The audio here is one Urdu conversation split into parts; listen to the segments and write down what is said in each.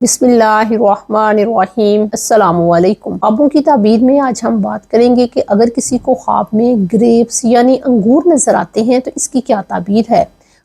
بسم اللہ الرحمن الرحیم۔ السلام علیکم۔ خوابوں کی تعبیر میں آج ہم بات کریں گے کہ اگر کسی کو خواب میں گریپس یعنی انگور نظر آتے ہیں تو اس کی کیا تعبیر ہے۔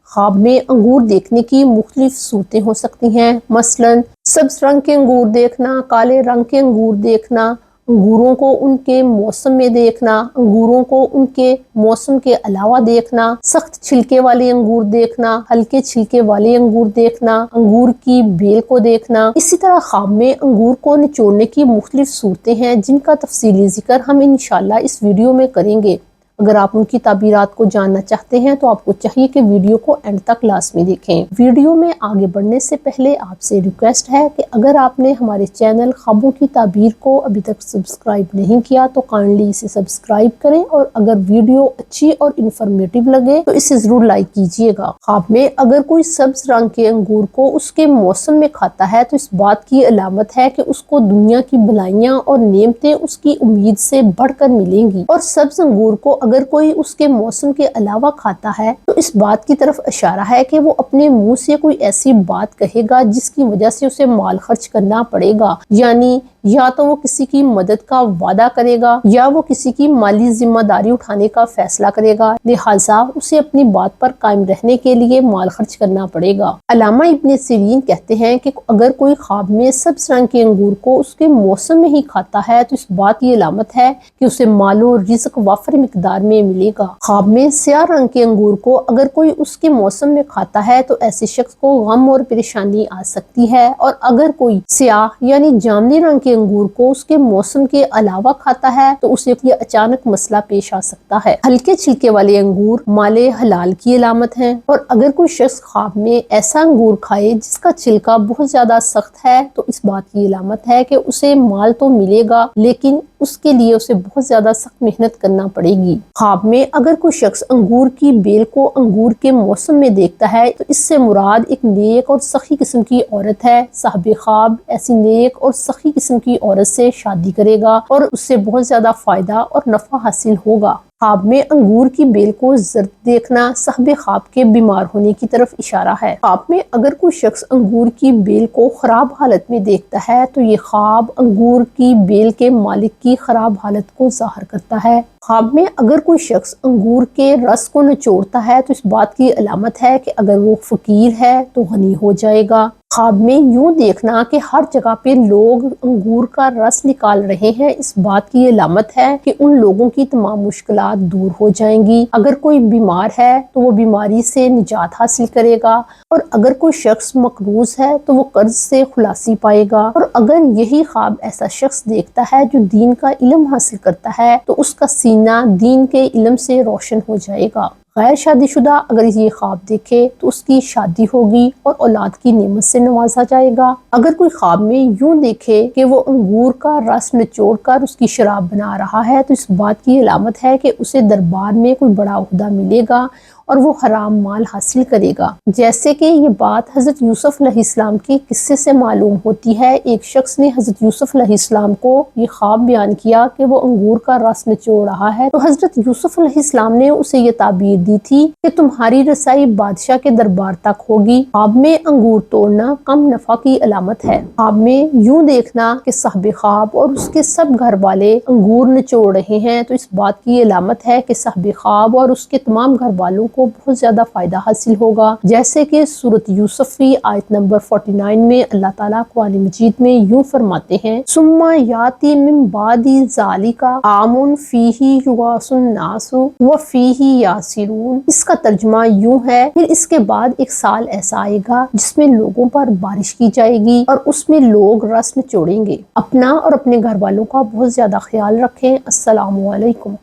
خواب میں انگور دیکھنے کی مختلف صورتیں ہو سکتی ہیں، مثلا سبز رنگ کے انگور دیکھنا، کالے رنگ کے انگور دیکھنا، انگوروں کو ان کے موسم میں دیکھنا، انگوروں کو ان کے موسم کے علاوہ دیکھنا، سخت چھلکے والے انگور دیکھنا، ہلکے چھلکے والے انگور دیکھنا، انگور کی بیل کو دیکھنا۔ اسی طرح خواب میں انگور کو نچوڑنے کی مختلف صورتیں ہیں جن کا تفصیلی ذکر ہم انشاءاللہ اس ویڈیو میں کریں گے۔ اگر آپ ان کی تعبیرات کو جاننا چاہتے ہیں تو آپ کو چاہیے کہ ویڈیو کو اینڈ تک لازمی دیکھیں۔ ویڈیو میں آگے بڑھنے سے پہلے آپ سے ریکویسٹ ہے کہ اگر آپ نے ہمارے چینل خوابوں کی تعبیر کو ابھی تک سبسکرائب نہیں کیا تو کائنڈلی اسے سبسکرائب کریں، اور اگر ویڈیو اچھی اور انفارمیٹیو لگے تو اسے ضرور لائک کیجیے گا۔ خواب میں اگر کوئی سبز رنگ کے انگور کو اس کے موسم میں کھاتا ہے تو اس بات کی علامت ہے کہ اس کو دنیا کی بھلائیاں اور نعمتیں اس کی امید سے بڑھ کر ملیں گی، اور سبز انگور کو اگر کوئی اس کے موسم کے علاوہ کھاتا ہے تو اس بات کی طرف اشارہ ہے کہ وہ اپنے منہ سے کوئی ایسی بات کہے گا جس کی وجہ سے اسے مال خرچ کرنا پڑے گا، یعنی یا تو وہ کسی کی مدد کا وعدہ کرے گا یا وہ کسی کی مالی ذمہ داری اٹھانے کا فیصلہ کرے گا، لہٰذا اسے اپنی بات پر قائم رہنے کے لیے مال خرچ کرنا پڑے گا۔ علامہ ابن سیرین کہتے ہیں کہ اگر کوئی خواب میں سبز رنگ کے انگور کو اس کے موسم میں ہی کھاتا ہے تو اس بات کی علامت ہے کہ اسے مال و رزق وافر مقدار میں ملے گا۔ خواب میں سیاہ رنگ کے انگور کو اگر کوئی اس کے موسم میں کھاتا ہے تو ایسے شخص کو غم اور پریشانی آ سکتی ہے، اور اگر کوئی سیاہ یعنی جامنی رنگ کے انگور کو اس کے موسم کے علاوہ کھاتا ہے تو اسے یہ اچانک مسئلہ پیش آ سکتا ہے۔ ہلکے چھلکے والے انگور مال حلال کی علامت ہیں، اور اگر کوئی شخص خواب میں ایسا انگور کھائے جس کا چھلکا بہت زیادہ سخت ہے تو اس بات کی علامت ہے کہ اسے مال تو ملے گا لیکن اس کے لیے اسے بہت زیادہ سخت محنت کرنا پڑے گی۔ خواب میں اگر کوئی شخص انگور کی بیل کو انگور کے موسم میں دیکھتا ہے تو اس سے مراد ایک نیک اور سخی قسم کی عورت ہے۔ صاحب خواب ایسی نیک اور سخی قسم کی عورت سے شادی کرے گا اور اس سے بہت زیادہ فائدہ اور نفع حاصل ہوگا۔ خواب میں انگور کی بیل کو زرد دیکھنا صاحب خواب کے بیمار ہونے کی طرف اشارہ ہے۔ خواب میں اگر کوئی شخص انگور کی بیل کو خراب حالت میں دیکھتا ہے تو یہ خواب انگور کی بیل کے مالک کی خراب حالت کو ظاہر کرتا ہے۔ خواب میں اگر کوئی شخص انگور کے رس کو نچوڑتا ہے تو اس بات کی علامت ہے کہ اگر وہ فقیر ہے تو غنی ہو جائے گا۔ خواب میں یوں دیکھنا کہ ہر جگہ پہ لوگ انگور کا رس نکال رہے ہیں اس بات کی علامت ہے کہ ان لوگوں کی تمام مشکلات دور ہو جائیں گی۔ اگر کوئی بیمار ہے تو وہ بیماری سے نجات حاصل کرے گا، اور اگر کوئی شخص مقروض ہے تو وہ قرض سے خلاصی پائے گا، اور اگر یہی خواب ایسا شخص دیکھتا ہے جو دین کا علم حاصل کرتا ہے تو اس کا سینہ دین کے علم سے روشن ہو جائے گا۔ غیر شادی شدہ اگر یہ خواب دیکھے تو اس کی شادی ہوگی اور اولاد کی نعمت سے نوازا جائے گا۔ اگر کوئی خواب میں یوں دیکھے کہ وہ انگور کا رس نچوڑ کر اس کی شراب بنا رہا ہے تو اس بات کی علامت ہے کہ اسے دربار میں کوئی بڑا عہدہ ملے گا اور وہ حرام مال حاصل کرے گا، جیسے کہ یہ بات حضرت یوسف علیہ السلام کے قصے سے معلوم ہوتی ہے۔ ایک شخص نے حضرت یوسف علیہ السلام کو یہ خواب بیان کیا کہ وہ انگور کا رس نچوڑ رہا ہے، تو حضرت یوسف علیہ السلام نے اسے یہ تعبیر دی تھی کہ تمہاری رسائی بادشاہ کے دربار تک ہوگی۔ خواب میں انگور توڑنا کم نفع کی علامت ہے۔ خواب میں یوں دیکھنا کہ صاحب خواب اور اس کے سب گھر والے انگور نچوڑ رہے ہیں تو اس بات کی علامت ہے کہ صاحب خواب اور اس کے تمام گھر والوں کو بہت زیادہ فائدہ حاصل ہوگا، جیسے کہ سورۃ یوسف کی آیت نمبر 49 میں اللہ تعالیٰ قرآن مجید میں یوں فرماتے ہیں، ثم یاتی من بعد ذالک عام فیہ یغاث الناس وفیہ یعصرون۔ اس کا ترجمہ یوں ہے، پھر اس کے بعد ایک سال ایسا آئے گا جس میں لوگوں پر بارش کی جائے گی اور اس میں لوگ رس نچوڑیں گے۔ اپنا اور اپنے گھر والوں کا بہت زیادہ خیال رکھیں۔ السلام علیکم۔